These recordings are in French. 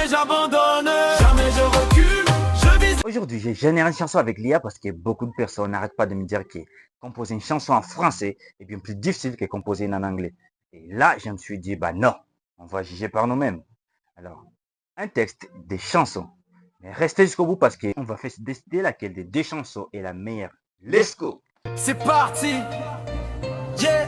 Jamais j'abandonne, jamais je recule, je vise. Aujourd'hui, j'ai généré une chanson avec l'IA parce que beaucoup de personnes n'arrêtent pas de me dire que composer une chanson en français est bien plus difficile que composer une en anglais. Et là, je me suis dit, bah non, on va juger par nous-mêmes. Alors, un texte, des chansons. Mais restez jusqu'au bout parce qu'on va faire décider laquelle des deux chansons est la meilleure. Let's go! C'est parti, yeah.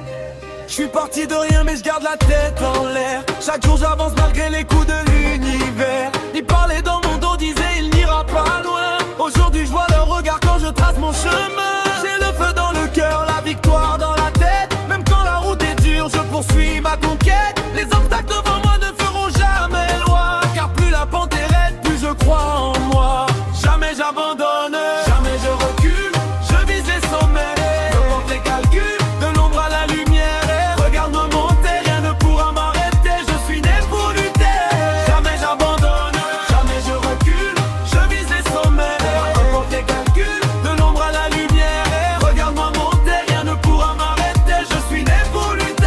Je suis parti de rien mais je garde la tête en l'air. Chaque jour j'avance malgré les coups de l'univers. Ils parlaient dans mon dos, disaient il n'ira pas loin. Aujourd'hui je vois leur regard quand je trace mon chemin. J'ai le feu dans le cœur, la victoire dans la tête. Même quand la route est dure, je poursuis ma conquête. Les obstacles devant moi ne feront jamais loi. Car plus la pente est raide, plus je crois en moi. Jamais j'abandonne, jamais je recule. Je vise les sommets, peu importe les calculs. De l'ombre à la lumière, regarde-moi monter. Rien ne pourra m'arrêter, je suis né pour lutter. Jamais j'abandonne, jamais je recule. Je vise les sommets, peu importe les calculs. De l'ombre à la lumière, regarde-moi monter. Rien ne pourra m'arrêter, je suis né pour lutter.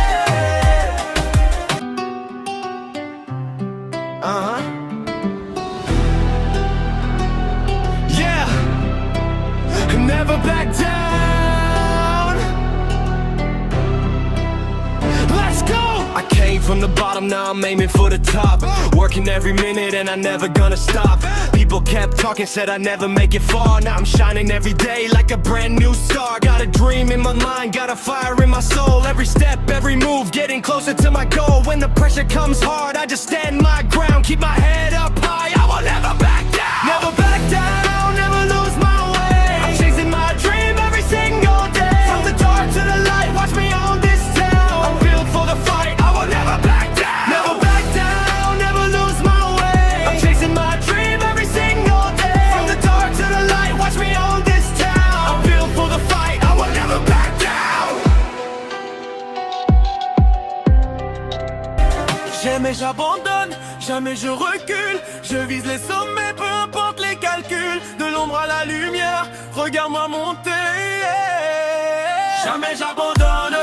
Yeah, never back down. Let's go. I came from the bottom, now I'm aiming for the top. Working every minute and I'm never gonna stop. People kept talking, said I'd never make it far. Now I'm shining every day like a brand new star. Got a dream in my mind, got a fire in my soul. Every step, every move, getting closer to my goal. When the pressure comes hard, I just stand my ground. Keep my head up high, I will never back down. Never back down, never lose my way. I'm chasing my dream every single day. From the dark to the light, watch me own this town. I'm built for the fight, I will never back down. Never back down, never lose my way. I'm chasing my dream every single day. From the dark to the light, watch me own this town. I'm built for the fight, I will never back down. Jamais j'abandonne, jamais je recule. Je vise les sommets, peu importe les calculs. De l'ombre à la lumière, regarde-moi monter. Jamais j'abandonne.